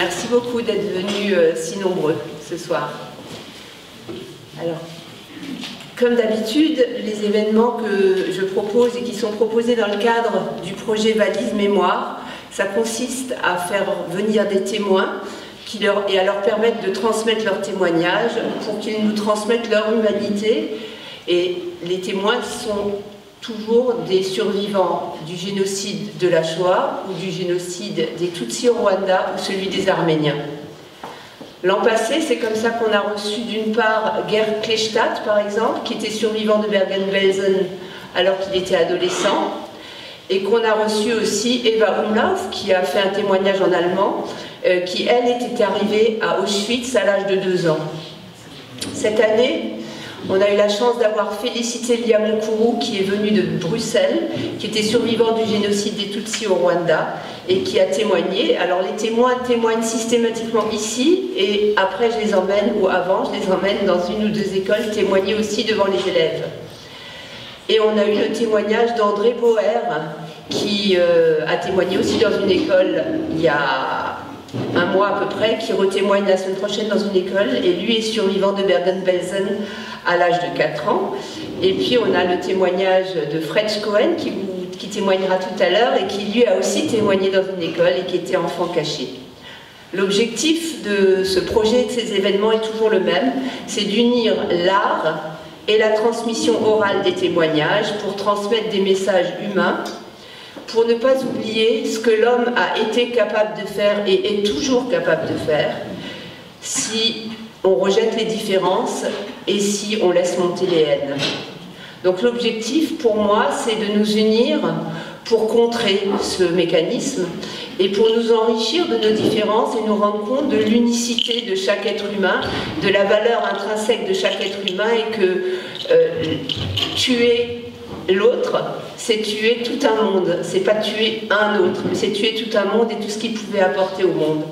Merci beaucoup d'être venus si nombreux ce soir. Alors, comme d'habitude, les événements que je propose et qui sont proposés dans le cadre du projet Valise Mémoire, ça consiste à faire venir des témoins et à leur permettre de transmettre leurs témoignages pour qu'ils nous transmettent leur humanité. Et les témoins sont toujours des survivants du génocide de la Shoah ou du génocide des Tutsis au Rwanda ou celui des Arméniens. L'an passé, c'est comme ça qu'on a reçu d'une part Gerd Kleinstadt, par exemple, qui était survivant de Bergen-Belsen alors qu'il était adolescent, et qu'on a reçu aussi Eva Umlauf, qui a fait un témoignage en allemand, qui, elle, était arrivée à Auschwitz à l'âge de 2 ans. Cette année, on a eu la chance d'avoir félicité Liam Mukuru, qui est venu de Bruxelles, qui était survivant du génocide des Tutsis au Rwanda, et qui a témoigné. Alors les témoins témoignent systématiquement ici, et après je les emmène, ou avant je les emmène dans 1 ou 2 écoles témoigner aussi devant les élèves. Et on a eu le témoignage d'André Boer, qui a témoigné aussi dans une école il y a 1 mois à peu près, qui retémoigne la semaine prochaine dans une école, et lui est survivant de Bergen-Belsen à l'âge de 4 ans. Et puis on a le témoignage de Fred Cohen, qui témoignera tout à l'heure, et qui lui a aussi témoigné dans une école et qui était enfant caché. L'objectif de ce projet et de ces événements est toujours le même, c'est d'unir l'art et la transmission orale des témoignages pour transmettre des messages humains, pour ne pas oublier ce que l'homme a été capable de faire et est toujours capable de faire si on rejette les différences et si on laisse monter les haines. Donc l'objectif pour moi, c'est de nous unir pour contrer ce mécanisme et pour nous enrichir de nos différences et nous rendre compte de l'unicité de chaque être humain, de la valeur intrinsèque de chaque être humain, et que tuer l'autre, c'est tuer tout un monde. C'est pas tuer un autre, mais c'est tuer tout un monde et tout ce qu'il pouvait apporter au monde.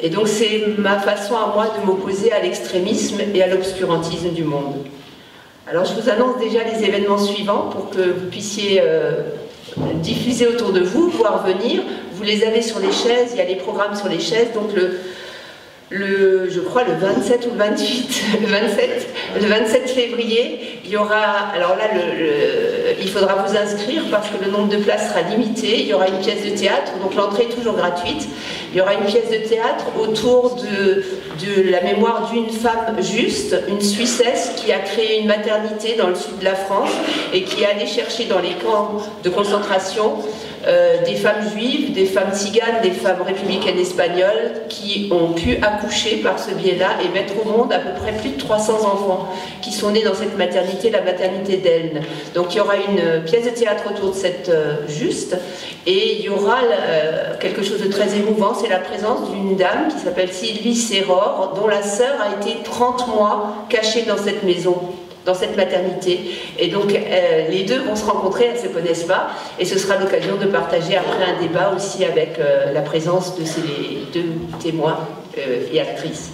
Et donc c'est ma façon à moi de m'opposer à l'extrémisme et à l'obscurantisme du monde. Alors je vous annonce déjà les événements suivants pour que vous puissiez diffuser autour de vous, voir venir. Vous les avez sur les chaises, il y a les programmes sur les chaises. Donc je crois le 27 ou le 28, le 27 février, il y aura, alors là il faudra vous inscrire parce que le nombre de places sera limité. Il y aura une pièce de théâtre, donc l'entrée est toujours gratuite. Il y aura une pièce de théâtre autour de la mémoire d'une femme juste, une Suissesse qui a créé une maternité dans le sud de la France et qui est allée chercher dans les camps de concentration des femmes juives, des femmes tziganes, des femmes républicaines espagnoles qui ont pu accoucher par ce biais-là et mettre au monde à peu près plus de 300 enfants qui sont nés dans cette maternité, la maternité d'Elne. Donc il y aura une pièce de théâtre autour de cette juste, et il y aura quelque chose de très émouvant, c'est la présence d'une dame qui s'appelle Sylvie Serror, dont la sœur a été 30 mois cachée dans cette maison, dans cette maternité. Et donc les deux vont se rencontrer, elles ne se connaissent pas, et ce sera l'occasion de partager après un débat aussi avec la présence de ces 2 témoins et actrices.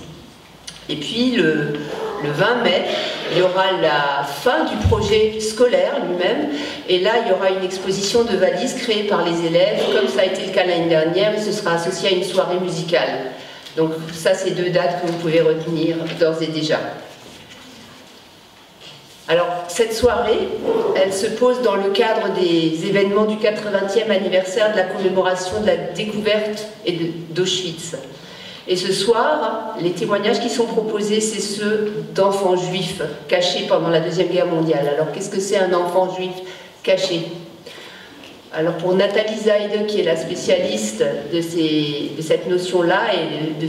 Et puis le 20 mai, il y aura la fin du projet scolaire lui-même, et là il y aura une exposition de valises créée par les élèves, comme ça a été le cas l'année dernière, et ce sera associé à une soirée musicale. Donc ça, c'est 2 dates que vous pouvez retenir d'ores et déjà. Alors, cette soirée, elle se pose dans le cadre des événements du 80e anniversaire de la commémoration de la découverte d'Auschwitz. Et ce soir, les témoignages qui sont proposés, c'est ceux d'enfants juifs cachés pendant la Deuxième Guerre mondiale. Alors, qu'est-ce que c'est un enfant juif caché? Alors, pour Nathalie Zaide, qui est la spécialiste de cette notion-là et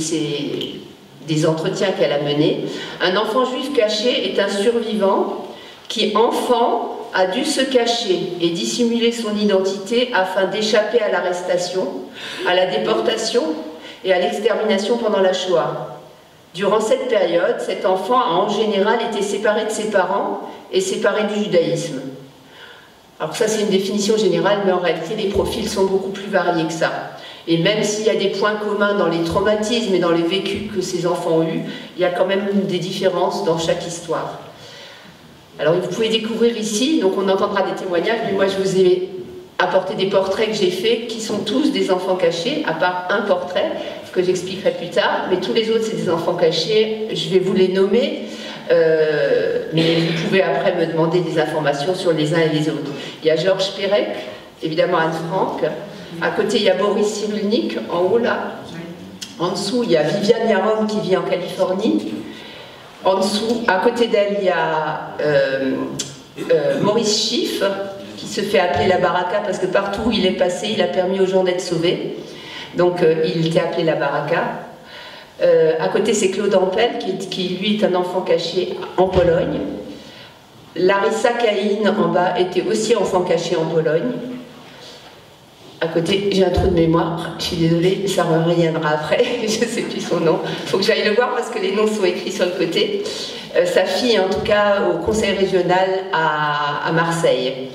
des entretiens qu'elle a menés, un enfant juif caché est un survivant qui, enfant, a dû se cacher et dissimuler son identité afin d'échapper à l'arrestation, à la déportation et à l'extermination pendant la Shoah. Durant cette période, cet enfant a en général été séparé de ses parents et séparé du judaïsme. Alors ça, c'est une définition générale, mais en réalité, les profils sont beaucoup plus variés que ça. Et même s'il y a des points communs dans les traumatismes et dans les vécus que ces enfants ont eus, il y a quand même des différences dans chaque histoire. Alors vous pouvez découvrir ici, donc on entendra des témoignages, mais moi je vous ai apporté des portraits que j'ai faits, qui sont tous des enfants cachés, à part un portrait que j'expliquerai plus tard, mais tous les autres, c'est des enfants cachés. Je vais vous les nommer, mais vous pouvez après me demander des informations sur les uns et les autres. Il y a Georges Perec, évidemment Anne Frank. À côté, il y a Boris Cyrulnik, en haut là. En dessous, il y a Viviane Yarom qui vit en Californie. En dessous, à côté d'elle, il y a Maurice Schiff, qui se fait appeler la Baraka parce que partout où il est passé, il a permis aux gens d'être sauvés. Donc il était appelé la Baraka. À côté, c'est Claude Ampel, qui lui est un enfant caché en Pologne. Larissa Caïn, en bas, était aussi enfant caché en Pologne. À côté, j'ai un trou de mémoire, je suis désolée, ça me reviendra après, je ne sais plus son nom. Il faut que j'aille le voir parce que les noms sont écrits sur le côté. Sa fille, en tout cas, au conseil régional à Marseille.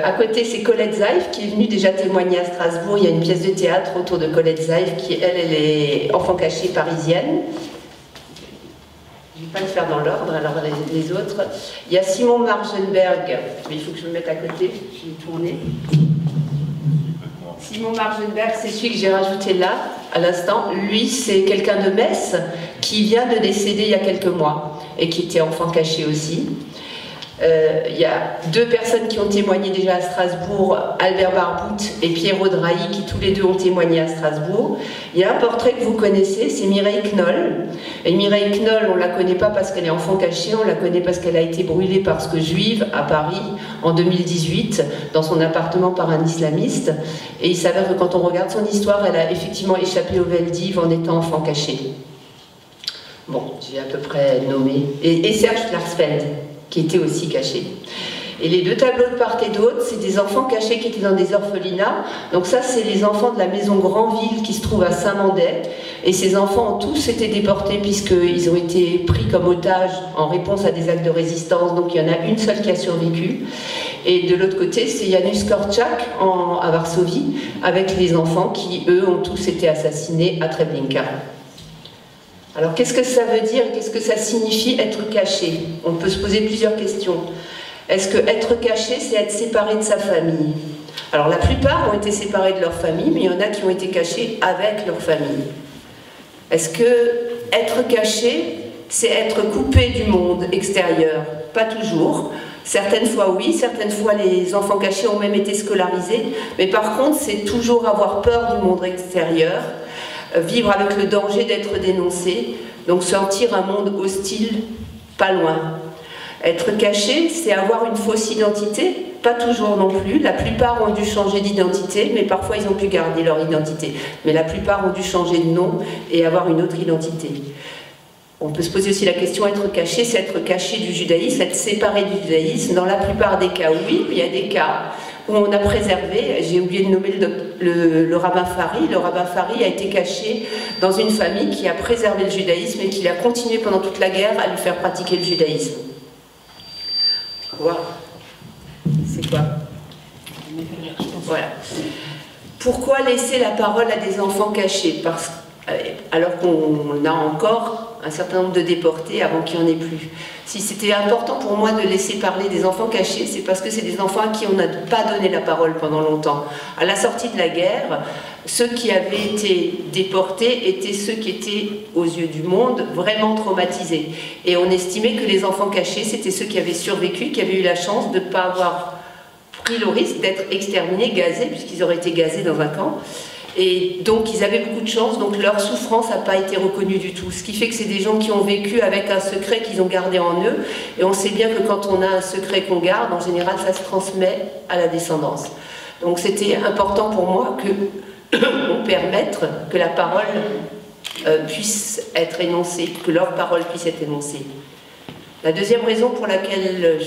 À côté, c'est Colette Zaïf qui est venue déjà témoigner à Strasbourg. Il y a une pièce de théâtre autour de Colette Zaïf qui, elle est enfant caché parisienne. Je ne vais pas le faire dans l'ordre, alors les autres. Il y a Simon Margenberg, mais il faut que je me mette à côté, je vais tourner. Simon Margenberg, c'est celui que j'ai rajouté là, à l'instant. Lui, c'est quelqu'un de Metz qui vient de décéder il y a quelques mois et qui était enfant caché aussi. Il y a deux personnes qui ont témoigné déjà à Strasbourg, Albert Barbout et Pierrot Drahi, qui tous les deux ont témoigné à Strasbourg. Il y a un portrait que vous connaissez, c'est Mireille Knoll. Et Mireille Knoll, on ne la connaît pas parce qu'elle est enfant caché, on la connaît parce qu'elle a été brûlée parce que juive à Paris en 2018, dans son appartement par un islamiste. Et il s'avère que quand on regarde son histoire, elle a effectivement échappé au Veldiv en étant enfant caché. Bon, j'ai à peu près nommé. Et Serge Klarsfeld, qui était aussi caché. Et les deux tableaux de part et d'autre, c'est des enfants cachés qui étaient dans des orphelinats. Donc ça, c'est les enfants de la maison Granville qui se trouve à Saint-Mandé. Et ces enfants ont tous été déportés puisqu'ils ont été pris comme otages en réponse à des actes de résistance. Donc il y en a une seule qui a survécu. Et de l'autre côté, c'est Janusz Korczak à Varsovie, avec les enfants qui, eux, ont tous été assassinés à Treblinka. Alors qu'est-ce que ça veut dire, qu'est-ce que ça signifie être caché? On peut se poser plusieurs questions. Est-ce que être caché, c'est être séparé de sa famille? Alors la plupart ont été séparés de leur famille, mais il y en a qui ont été cachés avec leur famille. Est-ce que être caché, c'est être coupé du monde extérieur? Pas toujours. Certaines fois oui, certaines fois les enfants cachés ont même été scolarisés, mais par contre c'est toujours avoir peur du monde extérieur, vivre avec le danger d'être dénoncé, donc sentir un monde hostile pas loin. Être caché, c'est avoir une fausse identité, pas toujours non plus. La plupart ont dû changer d'identité, mais parfois ils ont pu garder leur identité. Mais la plupart ont dû changer de nom et avoir une autre identité. On peut se poser aussi la question, être caché, c'est être caché du judaïsme, être séparé du judaïsme. Dans la plupart des cas, oui, mais il y a des cas où on a préservé, j'ai oublié de nommer le rabbin Fari. Le rabbin Fari a été caché dans une famille qui a préservé le judaïsme et qui a continué pendant toute la guerre à lui faire pratiquer le judaïsme. Wow. C'est quoi? Voilà. Pourquoi laisser la parole à des enfants cachés? Alors qu'on a encore un certain nombre de déportés avant qu'il n'y en ait plus. Si c'était important pour moi de laisser parler des enfants cachés, c'est parce que c'est des enfants à qui on n'a pas donné la parole pendant longtemps. À la sortie de la guerre, ceux qui avaient été déportés étaient ceux qui étaient, aux yeux du monde, vraiment traumatisés. Et on estimait que les enfants cachés, c'était ceux qui avaient survécu, qui avaient eu la chance de ne pas avoir pris le risque d'être exterminés, gazés, puisqu'ils auraient été gazés dans un camp. Et donc ils avaient beaucoup de chance, donc leur souffrance n'a pas été reconnue du tout. Ce qui fait que c'est des gens qui ont vécu avec un secret qu'ils ont gardé en eux. Et on sait bien que quand on a un secret qu'on garde, en général ça se transmet à la descendance. Donc c'était important pour moi qu'on permette que la parole puisse être énoncée, que leur parole puisse être énoncée. La deuxième raison pour laquelle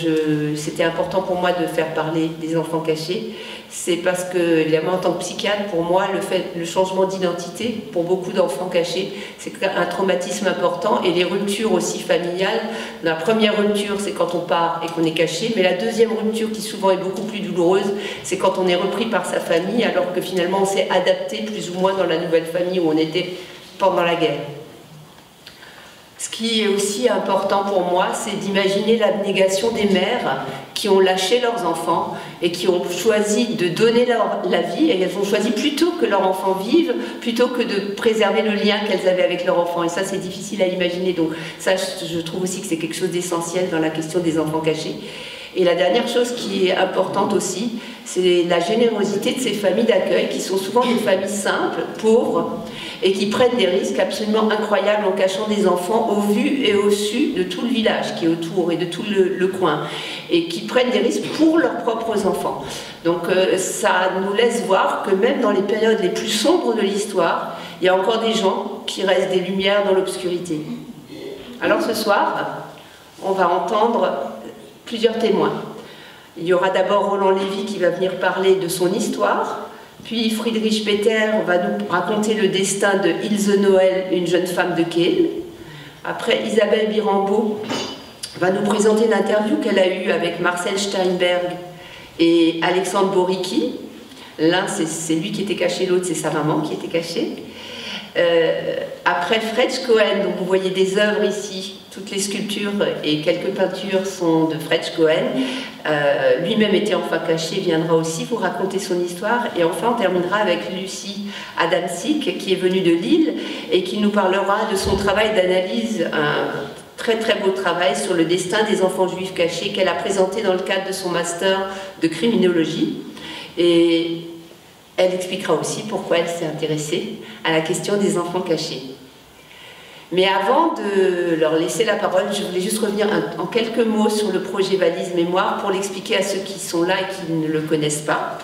c'était important pour moi de faire parler des enfants cachés, c'est parce que, évidemment, en tant que psychiatre, pour moi, le changement d'identité, pour beaucoup d'enfants cachés, c'est un traumatisme important, et les ruptures aussi familiales. La première rupture, c'est quand on part et qu'on est caché, mais la deuxième rupture, qui souvent est beaucoup plus douloureuse, c'est quand on est repris par sa famille, alors que finalement on s'est adapté plus ou moins dans la nouvelle famille où on était pendant la guerre. Ce qui est aussi important pour moi, c'est d'imaginer l'abnégation des mères qui ont lâché leurs enfants et qui ont choisi de donner la vie, et elles ont choisi plutôt que leur enfant vive, plutôt que de préserver le lien qu'elles avaient avec leur enfant. Et ça, c'est difficile à imaginer. Donc ça, je trouve aussi que c'est quelque chose d'essentiel dans la question des enfants cachés. Et la dernière chose qui est importante aussi, c'est la générosité de ces familles d'accueil, qui sont souvent des familles simples, pauvres, et qui prennent des risques absolument incroyables en cachant des enfants au vu et au su de tout le village qui est autour et de tout le coin, et qui prennent des risques pour leurs propres enfants. Donc ça nous laisse voir que même dans les périodes les plus sombres de l'histoire, il y a encore des gens qui restent des lumières dans l'obscurité. Alors ce soir, on va entendre plusieurs témoins. Il y aura d'abord Roland Lévy qui va venir parler de son histoire, puis Friedrich Peter va nous raconter le destin de Ilse Noël, une jeune femme de Kehl. Après, Isabelle Birambeau va nous présenter l'interview qu'elle a eue avec Marcel Steinberg et Alexandre Boricki. L'un, c'est lui qui était caché, l'autre, c'est sa maman qui était cachée. Après, Fred Cohen, donc vous voyez des œuvres ici, toutes les sculptures et quelques peintures sont de Fred Cohen. Lui-même était enfant caché, viendra aussi vous raconter son histoire. Et enfin, on terminera avec Lucie Adamczyk, qui est venue de Lille et qui nous parlera de son travail d'analyse, un très très beau travail sur le destin des enfants juifs cachés qu'elle a présenté dans le cadre de son master de criminologie. Et elle expliquera aussi pourquoi elle s'est intéressée à la question des enfants cachés. Mais avant de leur laisser la parole, je voulais juste revenir en quelques mots sur le projet Valise Mémoire pour l'expliquer à ceux qui sont là et qui ne le connaissent pas.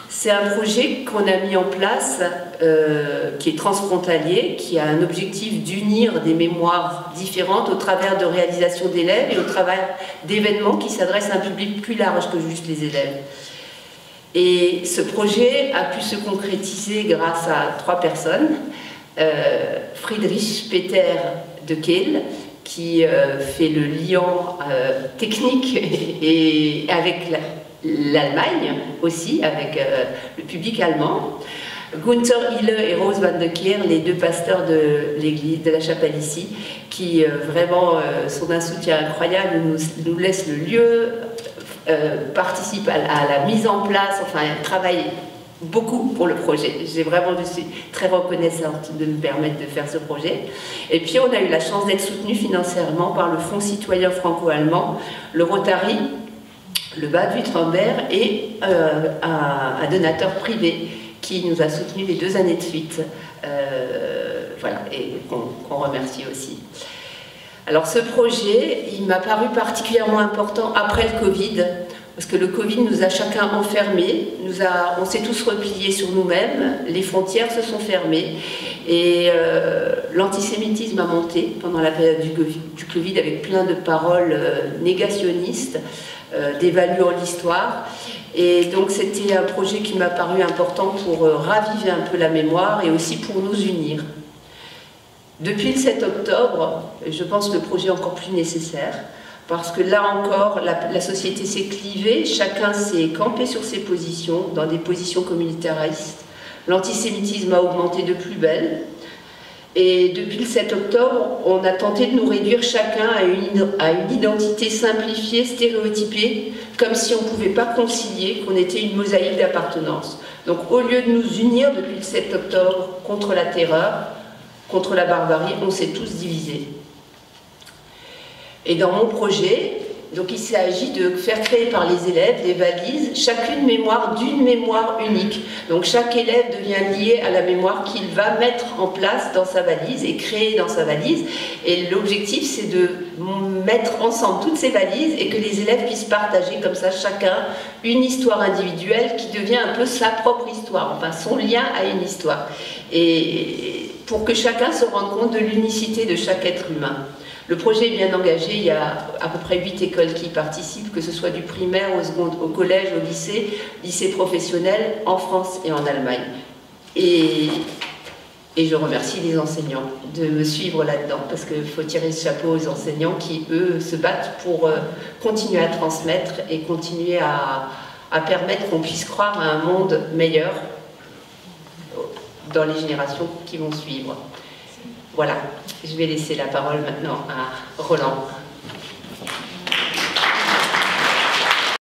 C'est un projet qu'on a mis en place, qui est transfrontalier, qui a un objectif d'unir des mémoires différentes au travers de réalisations d'élèves et au travers d'événements qui s'adressent à un public plus large que juste les élèves. Et ce projet a pu se concrétiser grâce à 3 personnes. Friedrich Peter de Kehl, qui fait le lien technique et avec l'Allemagne aussi, avec le public allemand. Gunther Hille et Rose van de Keer, les 2 pasteurs de l'église, de la chapelle ici, qui vraiment sont d'un soutien incroyable, nous laissent le lieu, participent à la mise en place, enfin travaillent beaucoup pour le projet. Je suis très reconnaissante de nous permettre de faire ce projet. Et puis on a eu la chance d'être soutenu financièrement par le Fonds citoyen franco-allemand, le Rotary, le Bade-Württemberg et un donateur privé qui nous a soutenus les 2 années de suite. Voilà, et qu'on remercie aussi. Alors ce projet, il m'a paru particulièrement important après le Covid, parce que le Covid nous a chacun enfermés, on s'est tous repliés sur nous-mêmes, les frontières se sont fermées, et l'antisémitisme a monté pendant la période du Covid avec plein de paroles négationnistes, dévaluant l'histoire. Et donc c'était un projet qui m'a paru important pour raviver un peu la mémoire et aussi pour nous unir. Depuis le 7 octobre, je pense que le projet est encore plus nécessaire, parce que là encore, la société s'est clivée, chacun s'est campé sur ses positions, dans des positions communautaristes. L'antisémitisme a augmenté de plus belle. Et depuis le 7 octobre, on a tenté de nous réduire chacun à une identité simplifiée, stéréotypée, comme si on ne pouvait pas concilier qu'on était une mosaïque d'appartenance. Donc au lieu de nous unir depuis le 7 octobre contre la terreur, contre la barbarie, on s'est tous divisés. Et dans mon projet, donc il s'agit de faire créer par les élèves des valises, chacune mémoire d'une mémoire unique. Donc chaque élève devient lié à la mémoire qu'il va mettre en place dans sa valise et créer dans sa valise. Et l'objectif, c'est de mettre ensemble toutes ces valises et que les élèves puissent partager comme ça chacun une histoire individuelle qui devient un peu sa propre histoire, enfin son lien à une histoire. Et pour que chacun se rende compte de l'unicité de chaque être humain. Le projet est bien engagé, il y a à peu près 8 écoles qui y participent, que ce soit du primaire au collège, au lycée professionnel, en France et en Allemagne. Et je remercie les enseignants de me suivre là-dedans, parce qu'il faut tirer le chapeau aux enseignants qui, eux, se battent pour continuer à transmettre et continuer à permettre qu'on puisse croire à un monde meilleur dans les générations qui vont suivre. Voilà, je vais laisser la parole maintenant à Roland.